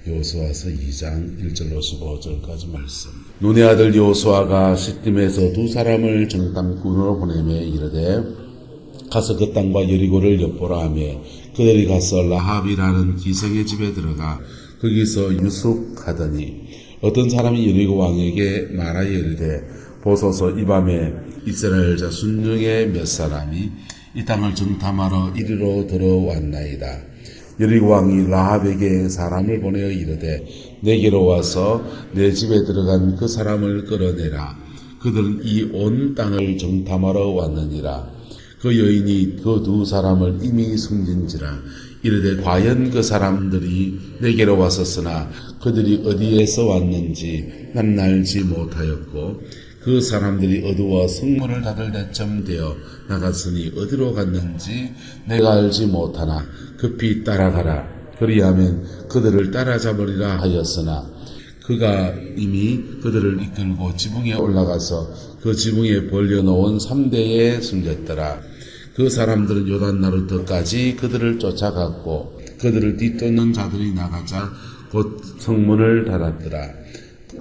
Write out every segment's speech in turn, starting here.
여호수아서 2장 1절로 15절까지 말씀. 눈의 아들 여호수아가 시딤에서 두 사람을 정탐꾼으로 보내매 이르되 가서 그 땅과 여리고를 엿보라 하며 그들이 가서 라합이라는 기생의 집에 들어가 거기서 유숙하더니 어떤 사람이 여리고 왕에게 말하여 이르되 보소서 이 밤에 이스라엘 자손 중에 몇 사람이 이 땅을 정탐하러 이리로 들어왔나이다. 여리고 왕이 라합에게 사람을 보내어 이르되 내게로 와서 내 집에 들어간 그 사람을 끌어내라. 그들은 이 온 땅을 정탐하러 왔느니라. 그 여인이 그 두 사람을 이미 숨긴지라. 이르되 과연 그 사람들이 내게로 왔었으나 그들이 어디에서 왔는지 난 알지 못하였고 그 사람들이 어두워 성문을 닫을 때쯤 되어 나갔으니 어디로 갔는지 내가 알지 못하나 급히 따라가라. 그리하면 그들을 따라잡으리라 하였으나 그가 이미 그들을 이끌고 지붕에 올라가서 그 지붕에 벌려놓은 3대에 숨겼더라. 그 사람들은 요단 나루터까지 그들을 쫓아갔고 그들을 뒤쫓는 자들이 나가자 곧 성문을 닫았더라.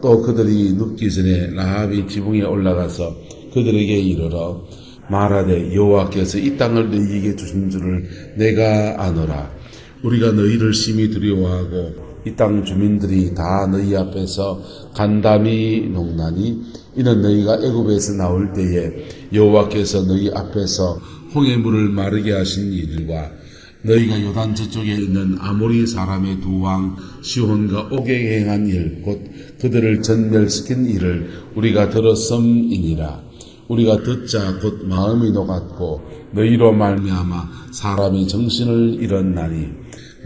또 그들이 눕기 전에 라합이 지붕에 올라가서 그들에게 이르러 말하되 여호와께서 이 땅을 너희에게 주신 줄을 내가 아노라. 우리가 너희를 심히 두려워하고 이 땅 주민들이 다 너희 앞에서 간담이 농나니 이는 너희가 애굽에서 나올 때에 여호와께서 너희 앞에서 홍해 물을 마르게 하신 일과 너희가 요단 저쪽에 있는 아모리 사람의 두 왕 시혼과 옥에 행한 일 곧 그들을 전멸시킨 일을 우리가 들었음이니라. 우리가 듣자 곧 마음이 녹았고 너희로 말미암아 사람이 정신을 잃었나니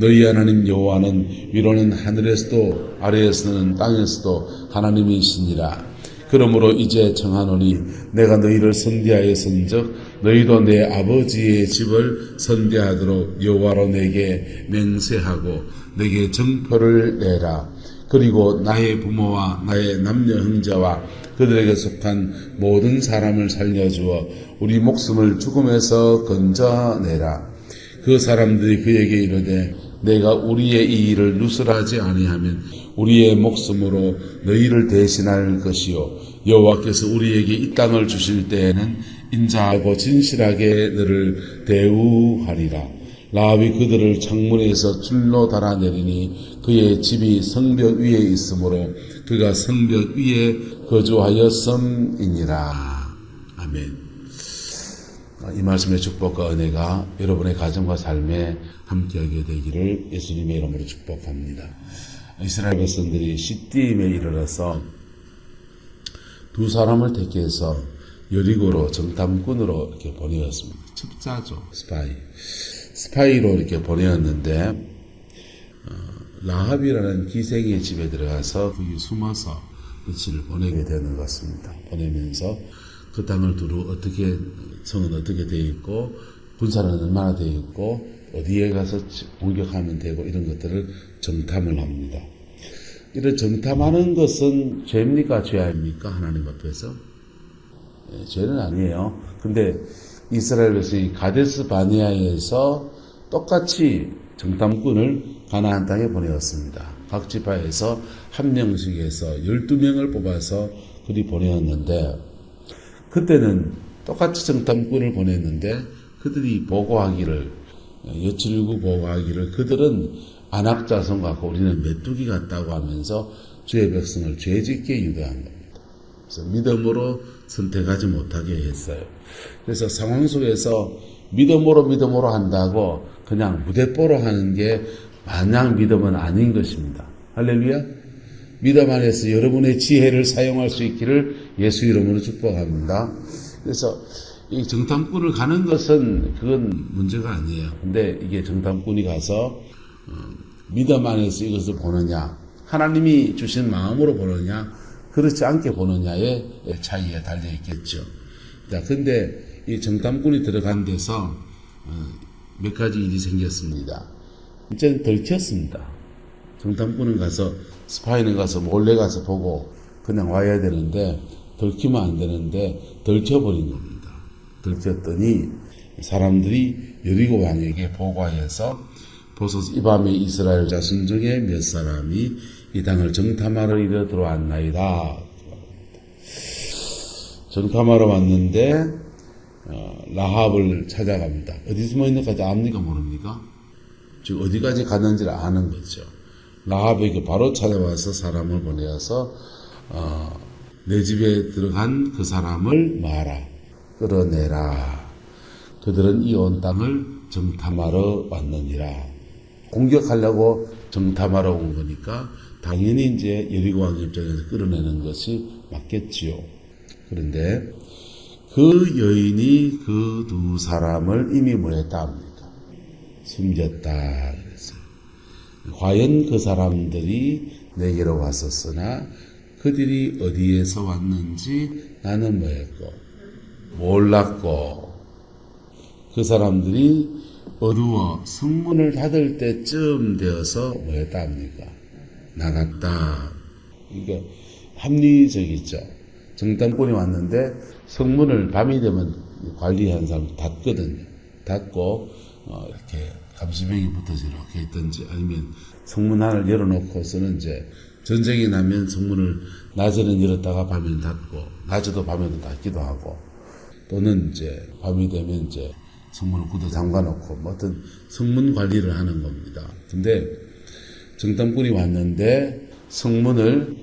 너희 하나님 여호와는 위로는 하늘에서도 아래에서는 땅에서도 하나님이시니라. 그러므로 이제 청하노니 내가 너희를 선대하였은즉 너희도 내 아버지의 집을 선대하도록 여호와로 내게 맹세하고 내게 정표를 내라. 그리고 나의 부모와 나의 남녀 형제와 그들에게 속한 모든 사람을 살려주어 우리 목숨을 죽음에서 건져내라. 그 사람들이 그에게 이르되 내가 우리의 이 일을 누설하지 아니하면 우리의 목숨으로 너희를 대신할 것이요 여호와께서 우리에게 이 땅을 주실 때에는 인자하고 진실하게 너를 대우하리라. 라합이 그들을 창문에서 줄로 달아내리니 그의 집이 성벽 위에 있으므로 그가 성벽 위에 거주하였음이니라. 아멘. 이 말씀의 축복과 은혜가 여러분의 가정과 삶에 함께하게 되기를 예수님의 이름으로 축복합니다. 이스라엘 백성들이 시딤에 이르러서 두 사람을 택해서 여리고로 정탐꾼으로 이렇게 보내었습니다. 첩자죠. 스파이로 이렇게 보내었는데 라합이라는 기생의 집에 들어가서 거기 숨어서 며칠을 보내게 되는 것 같습니다. 보내면서 그 땅을 두루 어떻게 성은 어떻게 되어 있고 군사는 얼마나 되어 있고 어디에 가서 공격하면 되고 이런 것들을 정탐을 합니다. 이런 정탐하는 것은 죄입니까? 죄 아닙니까? 하나님 앞에서? 죄는 아니에요. 근데 이스라엘 백성이 가데스 바네아에서 똑같이 정탐꾼을 가나안 땅에 보내었습니다. 각 지파에서 한 명씩 해서 12명을 뽑아서 그리 보내었는데 그때는 똑같이 정탐꾼을 보냈는데 그들이 보고하기를 여칠구 보고하기를 그들은 아낙 자손 같고 우리는 메뚜기 같다고 하면서 주의 백성을 죄짓게 유도한 겁니다. 그래서 믿음으로 선택하지 못하게 했어요. 그래서 상황 속에서 믿음으로 한다고 그냥 무대뽀로 하는 게 마냥 믿음은 아닌 것입니다. 할렐루야. 믿음 안에서 여러분의 지혜를 사용할 수 있기를 예수 이름으로 축복합니다. 그래서 이 정탐꾼을 가는 것은 그건 문제가 아니에요. 근데 이게 정탐꾼이 가서 믿음 안에서 이것을 보느냐, 하나님이 주신 마음으로 보느냐, 그렇지 않게 보느냐의 차이에 달려 있겠죠. 자, 근데 이 정탐꾼이 들어간 데서 몇 가지 일이 생겼습니다. 이제는 들켰습니다. 정탐꾼은 가서 스파이는 가서 몰래 가서 보고 그냥 와야 되는데 들키면 안 되는데 들켜버린 겁니다. 들켰더니 사람들이 여리고 왕에게 보고해서 보소서 이 밤에 이스라엘 자손 중에 몇 사람이 이 땅을 정탐하러 이르러 들어왔나이다. 정탐하러 왔는데 라합을 찾아갑니다. 어디 숨어 있는지 압니까 모릅니까? 즉 어디까지 갔는지를 아는 거죠. 라합에게 바로 찾아와서 사람을 보내어서 내 집에 들어간 그 사람을 마라, 끌어내라. 그들은 이 온 땅을 정탐하러 왔느니라. 공격하려고 정탐하러 온 거니까 당연히 이제 여리고 왕 입장에서 끌어내는 것이 맞겠지요. 그런데 그 여인이 그 두 사람을 이미 뭐했다 합니까? 숨겼다 그랬어요. 과연 그 사람들이 내게로 왔었으나 그들이 어디에서 왔는지 나는 뭐했고 몰랐고, 그 사람들이 어두워 성문을 닫을 때쯤 되어서 뭐했다 합니까? 나갔다. 그러니까 합리적이죠. 정탐꾼이 왔는데 성문을 밤이 되면 관리하는 사람 닫거든요. 닫고 이렇게 감시병이 붙어서 이렇게 있든지, 아니면 성문 하나를 열어놓고서는 이제 전쟁이 나면 성문을 낮에는 열었다가 밤에는 닫고, 낮에도 밤에도 닫기도 하고, 또는 이제 밤이 되면 이제 성문을 굳어 잠가놓고 뭐 어떤 성문 관리를 하는 겁니다. 근데 정탐꾼이 왔는데 성문을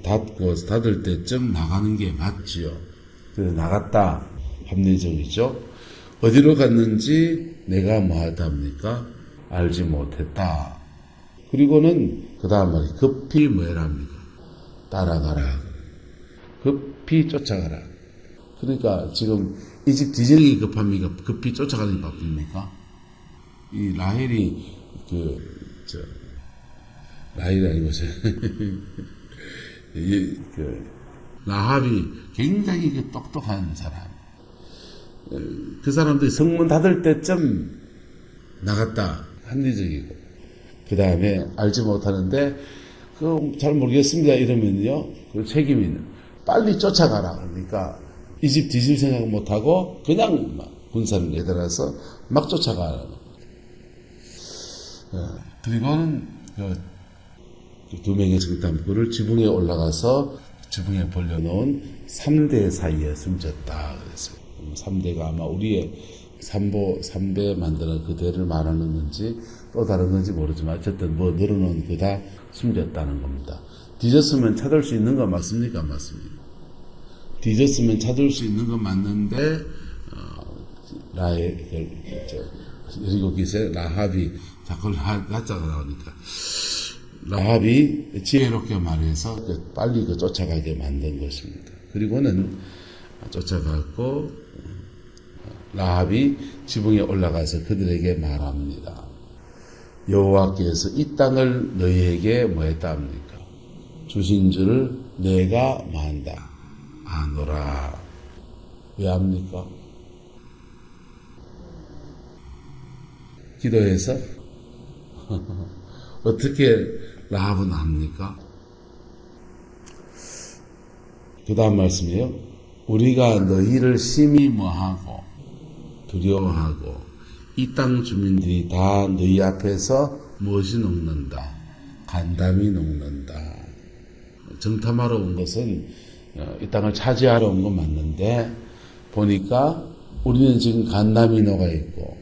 닫을 때쯤 나가는 게 맞지요. 그래서 나갔다. 합리적이죠. 어디로 갔는지 내가 뭐하다 합니까? 알지 못했다. 그리고는 그 다음 말이 급히 뭐해랍니까? 따라가라. 급히 쫓아가라. 그러니까 지금 이 집 뒤지는 게 급합니까? 급히 쫓아가는 게 바쁩니까? 이 라헬이 라헬이 아니고 라합이 굉장히 똑똑한 사람. 그 사람들이 성문 닫을 때쯤 나갔다. 합리적이고. 그 다음에 알지 못하는데 잘 모르겠습니다 이러면요, 그 책임이 있는 빨리 쫓아가라. 그러니까 이 집 뒤질 생각 못하고 그냥 막 군사를 내달아서 막 쫓아가라. 그리고는 그 두 명의 정탐꾼을 지붕에 올라가서 지붕에 벌려놓은 3대 사이에 숨졌다 그랬어요. 3대가 아마 우리의 3배 만드는 그 대를 말하는 건지 또 다른 건지 모르지만 어쨌든 뭐 늘어놓은 그 다 숨겼다는 겁니다. 뒤졌으면 찾을 수 있는 건 맞습니까? 맞습니다. 뒤졌으면 찾을 수 있는 건 맞는데 여리고 기세 라합이 자꾸 라자가 나오니까 라합이 지혜롭게 말해서 빨리 쫓아가게 만든 것입니다. 그리고는 쫓아갔고 라합이 지붕에 올라가서 그들에게 말합니다. 여호와께서 이 땅을 너희에게 뭐했다 합니까? 주신 줄을 내가 뭐한다? 아노라. 왜 합니까? 기도해서? 어떻게 라합은 합니까? 그 다음 말씀이에요. 우리가 너희를 심히 뭐하고 두려워하고 이 땅 주민들이 다 너희 앞에서 무엇이 녹는다? 간담이 녹는다. 정탐하러 온 것은 이 땅을 차지하러 온 건 맞는데 보니까 우리는 지금 간담이 녹아 있고,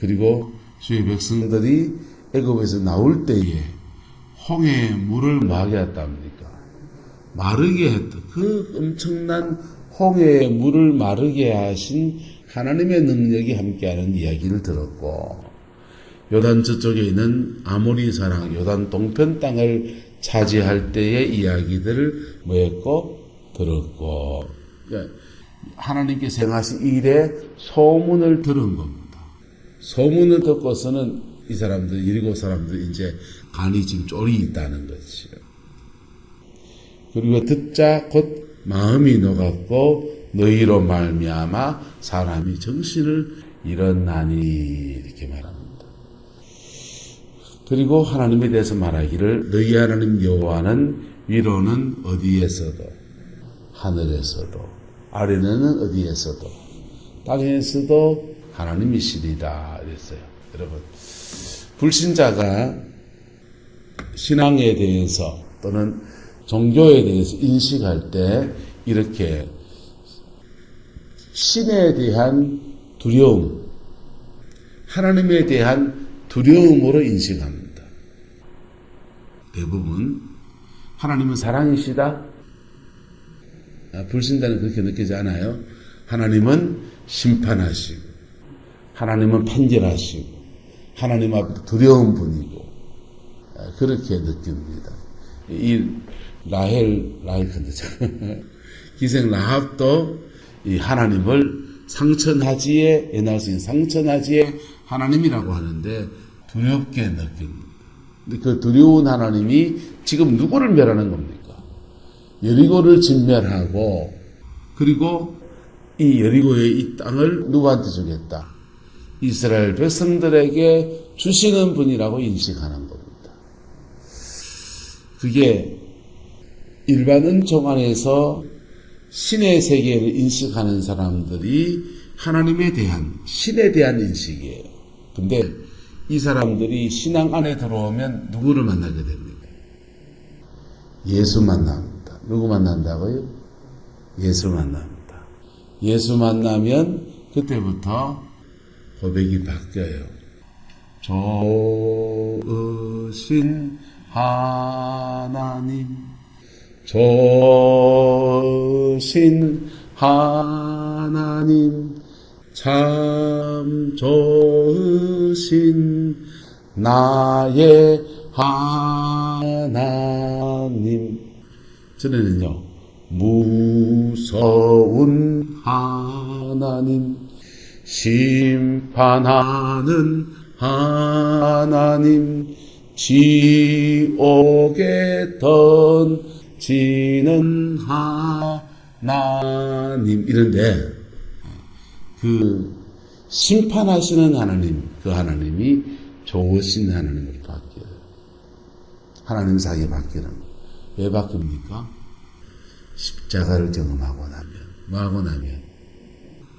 그리고 주의 백성들이 애굽에서 나올 때에 홍해에 물을 뭐하게 했답니까? 마르게 했다. 그 엄청난 홍해에 물을 마르게 하신 하나님의 능력이 함께하는 이야기를 들었고, 요단 저쪽에 있는 아모리 사람 요단 동편 땅을 차지할 때의 이야기들을 뭐했고 들었고, 그러니까 하나님께서 행하신 일의 소문을 들은 겁니다. 소문을 듣고서는 이 사람들, 일곱 사람들 이제 간이 지금 쫄이 있다는 거지요. 그리고 듣자 곧 마음이 녹았고 너희로 말미암아 사람이 정신을 잃었나니 이렇게 말합니다. 그리고 하나님에 대해서 말하기를 너희 하나님 여호와는 위로는 어디에서도 하늘에서도 아래는 어디에서도 땅에서도 하나님이시리다 이랬어요. 여러분 불신자가 신앙에 대해서 또는 종교에 대해서 인식할 때 이렇게 신에 대한 두려움, 하나님에 대한 두려움으로 인식합니다. 대부분 하나님은 사랑이시다. 불신자는 그렇게 느끼지 않아요. 하나님은 심판하시고 하나님은 판결하시고 하나님 앞에 두려운 분이고 그렇게 느낍니다. 이 라헬 컨대잖아요. 기생 라합도 이 하나님을 상천하지의 옛날 쓰인 상천하지의 하나님이라고 하는데 두렵게 느낍니다. 근데 그 두려운 하나님이 지금 누구를 멸하는 겁니까? 여리고를 진멸하고 그리고 이 여리고의 이 땅을 누구한테 주겠다? 이스라엘 백성들에게 주시는 분이라고 인식하는 겁니다. 그게 일반 은총 안에서 신의 세계를 인식하는 사람들이 하나님에 대한, 신에 대한 인식이에요. 근데 이 사람들이 신앙 안에 들어오면 누구를 만나게 됩니까? 예수 만납니다. 누구 만난다고요? 예수 만납니다. 예수 만나면 그때부터 고백이 바뀌어요. 좋으신 하나님, 좋으신 하나님, 참 좋으신 나의 하나님. 전에는요, 무서운 하나님, 심판하는 하나님, 지옥에 던지는 하나님. 이런데 그 심판하시는 하나님, 그 하나님이 좋으신 하나님으로 바뀌어요. 하나님 사이에 바뀌는 거예요. 왜 바뀝니까? 십자가를 경험하고 나면, 뭐하고 나면?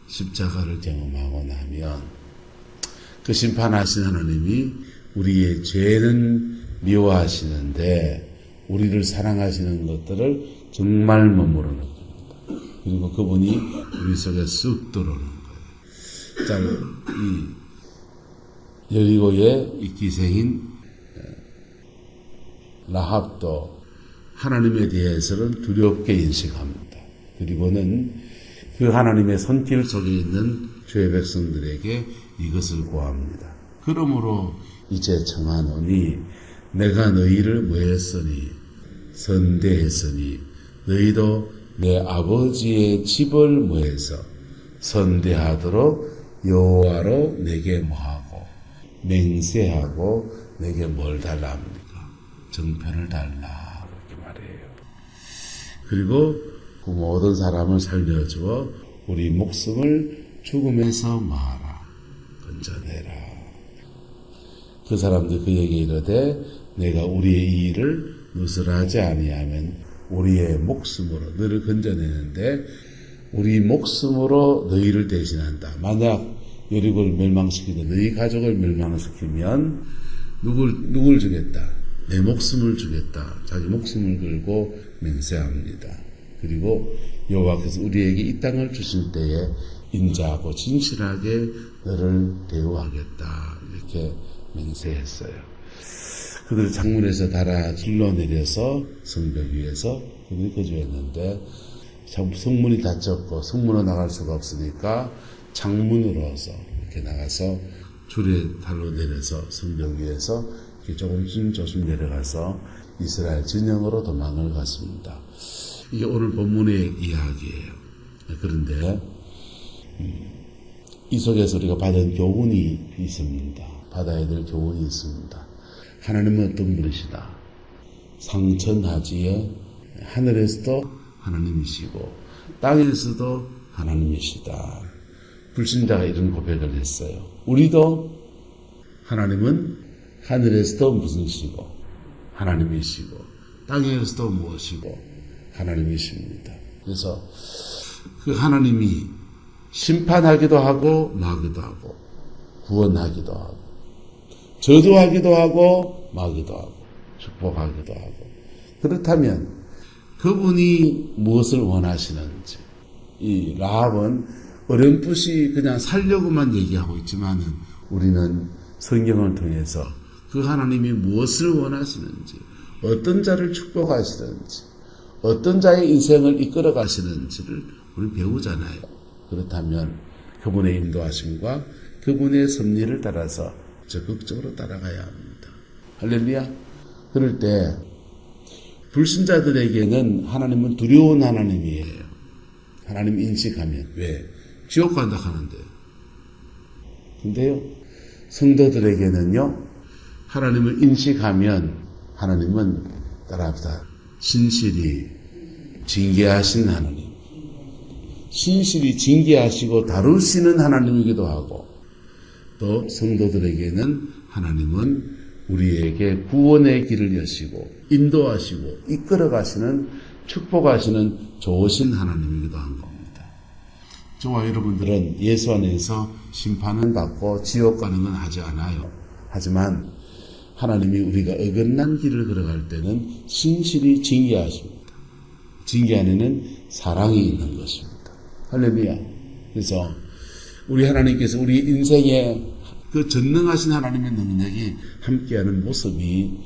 십자가를 경험하고 나면 그 심판하신 하나님이 우리의 죄는 미워하시는데 우리를 사랑하시는 것들을 정말 머무르는 겁니다. 그리고 그분이 우리 속에 쑥 들어오는 거예요. 자, 이 여리고의 이 기생인 라합도 하나님에 대해서는 두렵게 인식합니다. 그리고는 그 하나님의 손길 속에 있는 주의 백성들에게 이것을 구합니다. 그러므로 이제 청하노니 내가 너희를 뭐했으니 선대했으니 너희도 내 아버지의 집을 뭐해서 선대하도록 여호와로 내게 뭐하고 맹세하고 내게 뭘 달라 합니까? 정편을 달라 그렇게 말해요. 그리고 그 모든 사람을 살려주어 우리 목숨을 죽음에서 마라 건져내라. 그 사람들 그에게 이르되 내가 우리의 이 일을 누설하지 아니하면 우리의 목숨으로 너를 건져내는데 우리 목숨으로 너희를 대신한다. 만약 여리고를 멸망시키고 너희 가족을 멸망시키면 누굴 주겠다? 내 목숨을 주겠다. 자기 목숨을 걸고 맹세합니다. 그리고 여호와께서 우리에게 이 땅을 주실 때에 인자하고 진실하게 너를 대우하겠다. 이렇게 맹세했어요. 그들을 창문에서 달아 길러 내려서 성벽 위에서 그들이 거주했는데 성문이 닫혔고 성문으로 나갈 수가 없으니까 창문으로서 이렇게 나가서 줄에 달로 내려서 성벽 위에서 이렇게 조금 내려가서 이스라엘 진영으로 도망을 갔습니다. 이게 오늘 본문의 이야기예요. 그런데 이 속에서 우리가 받은 교훈이 있습니다. 받아야 될 교훈이 있습니다. 하나님은 어떤 분이시다. 상천하지에 하늘에서도 하나님이시고 땅에서도 하나님이시다. 불신자가 이런 고백을 했어요. 우리도 하나님은 하늘에서도 무슨시고 하나님이시고 땅에서도 무엇이고 하나님이십니다. 그래서 그 하나님이 심판하기도 하고 나기도 하고 구원하기도 하고 저주하기도 하고 마기도 하고 축복하기도 하고. 그렇다면 그분이 무엇을 원하시는지, 이 라합은 어렴풋이 그냥 살려고만 얘기하고 있지만은 우리는 성경을 통해서 그 하나님이 무엇을 원하시는지, 어떤 자를 축복하시는지, 어떤 자의 인생을 이끌어 가시는지를 우리 배우잖아요. 그렇다면 그분의 인도하심과 그분의 섭리를 따라서 적극적으로 따라가야 합니다. 할렐루야. 그럴 때 불신자들에게는 하나님은 두려운 하나님이에요. 하나님 인식하면. 왜? 지옥 간다 하는데. 근데요, 성도들에게는요, 하나님을 인식하면 하나님은 따라합시다. 신실히 징계하신 하나님. 신실히 징계하시고 다루시는 하나님이기도 하고, 또 성도들에게는 하나님은 우리에게 구원의 길을 여시고 인도하시고 이끌어 가시는, 축복하시는 좋으신 하나님이기도 한 겁니다. 저와 여러분들은 예수 안에서 심판은 받고 지옥 가는 건 하지 않아요. 하지만 하나님이 우리가 어긋난 길을 걸어갈 때는 신실히 징계하십니다. 징계 안에는 사랑이 있는 것입니다. 할렐루야. 그래서 우리 하나님께서 우리 인생에 그 전능하신 하나님의 능력이 함께하는 모습이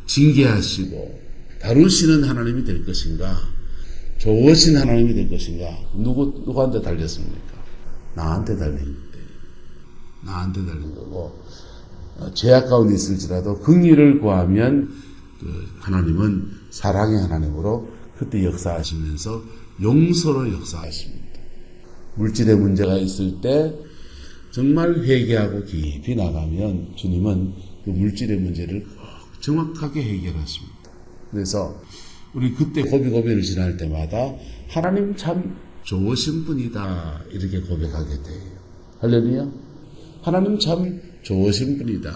징계하시고 다루시는 하나님이 될 것인가, 좋으신 하나님이 될 것인가, 누구한테 달렸습니까? 나한테 달린 거예요. 나한테 달린 거고, 죄악 가운데 있을지라도 긍휼을 구하면 그 하나님은 사랑의 하나님으로 그때 역사하시면서 용서로 역사하십니다. 물질의 문제가 있을 때 정말 회개하고 깊이 나가면 주님은 그 물질의 문제를 정확하게 해결하십니다. 그래서 우리 그때 고비고비를 지날 때마다 하나님 참 좋으신 분이다 이렇게 고백하게 돼요. 할렐루야. 하나님 참 좋으신 분이다.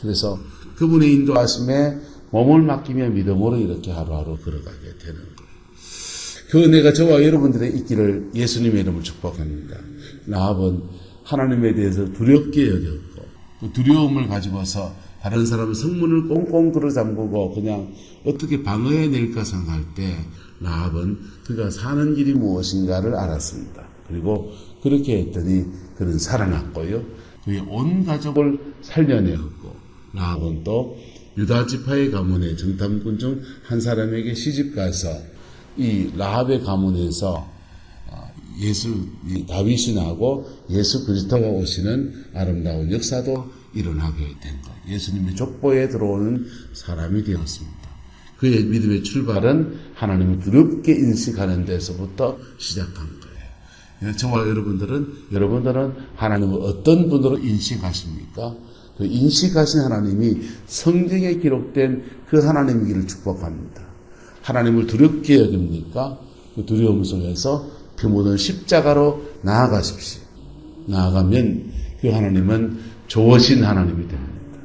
그래서 그분의 인도하심에 몸을 맡기며 믿음으로 이렇게 하루하루 걸어가게 되는 거예요. 그 은혜가 저와 여러분들의 있기를 예수님의 이름으로 축복합니다. 라합은 하나님에 대해서 두렵게 여겼고 그 두려움을 가지고서 다른 사람은 성문을 꽁꽁 들어잠그고 그냥 어떻게 방어해낼까 생각할 때 라합은 그가 사는 길이 무엇인가를 알았습니다. 그리고 그렇게 했더니 그는 살아났고요. 그의 온 가족을 살려내었고 라합은 또 유다 지파의 가문의 정탐꾼 중 한 사람에게 시집가서 이 라합의 가문에서 다윗이 나고 예수 그리스도가 오시는 아름다운 역사도 일어나게 된 거예요. 예수님의 족보에 들어오는 사람이 되었습니다. 그의 믿음의 출발은 하나님을 두렵게 인식하는 데서부터 시작한 거예요. 저와 여러분들은 하나님을 어떤 분으로 인식하십니까? 그 인식하신 하나님이 성경에 기록된 그 하나님이기를 축복합니다. 하나님을 두렵게 여깁니까? 그 두려움 속에서 피 묻은 십자가로 나아가십시오. 나아가면 그 하나님은 좋으신 하나님이 됩니다.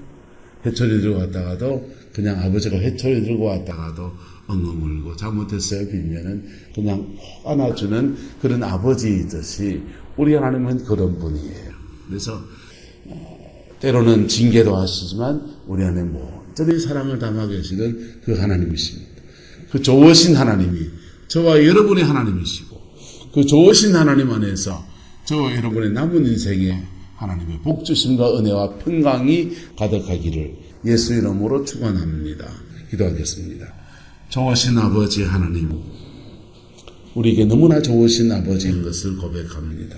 회초리 들고 왔다가도 그냥 아버지가 회초리 들고 왔다가도 엉엉 울고 잘못했어요 빌면은 그냥 혹 안아주는 그런 아버지이듯이 우리 하나님은 그런 분이에요. 그래서 때로는 징계도 하시지만 우리 안에 온전히 사랑을 담아 계시는 그 하나님이십니다. 그 좋으신 하나님이 저와 여러분의 하나님이시고 그 좋으신 하나님 안에서 저와 여러분의 남은 인생에 하나님의 복주심과 은혜와 평강이 가득하기를 예수 이름으로 축원합니다. 기도하겠습니다. 좋으신 아버지 하나님, 우리에게 너무나 좋으신 아버지인 것을 고백합니다.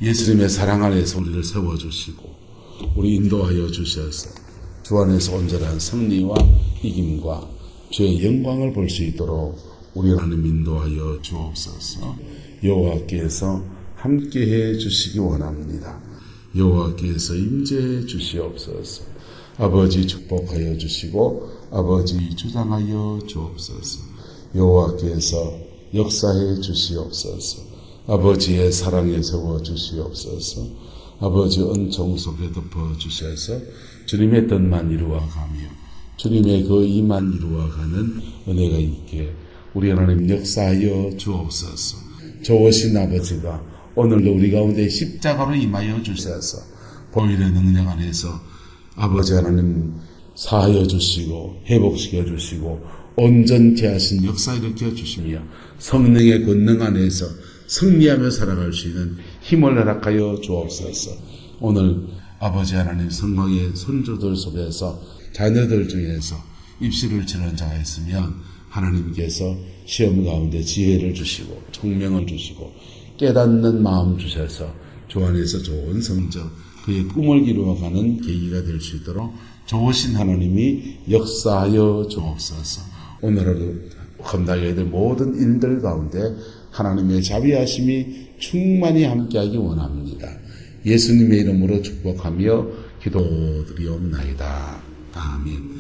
예수님의 사랑 안에서 우리를 세워주시고 우리 인도하여 주셔서 주 안에서 온전한 승리와 이김과 주의 영광을 볼 수 있도록 우리 하나님 인도하여 주옵소서. 여호와께서 함께해 주시기 원합니다. 여호와께서 임재해 주시옵소서. 아버지 축복하여 주시고 아버지 주장하여 주옵소서. 여호와께서 역사해 주시옵소서. 아버지의 사랑에 세워 주시옵소서. 아버지 은총 속에 덮어 주셔서 주님의 뜻만 이루어가며 주님의 그 이만 이루어가는 은혜가 있게 우리 하나님 역사하여 주옵소서. 좋으신 아버지가 오늘도 우리 가운데 십자가로 임하여 주셔서 보일의 능력 안에서 아버지 하나님 사하여 주시고 회복시켜 주시고 온전케 하신 역사 일으켜 주시며 성령의 권능 안에서 승리하며 살아갈 수 있는 힘을 허락하여 주옵소서. 오늘 아버지 하나님 성령의 손주들 속에서 자녀들 중에서 입시를 치는 자가 있으면 하나님께서 시험 가운데 지혜를 주시고 총명을 주시고 깨닫는 마음 주셔서 주 안에서 좋은 성적 그의 꿈을 이루어가는 계기가 될 수 있도록 좋으신 하나님이 역사하여 주옵소서. 오늘 하루 감당해야 될 모든 일들 가운데 하나님의 자비하심이 충만히 함께하기 원합니다. 예수님의 이름으로 축복하며 기도드리옵나이다. 아멘.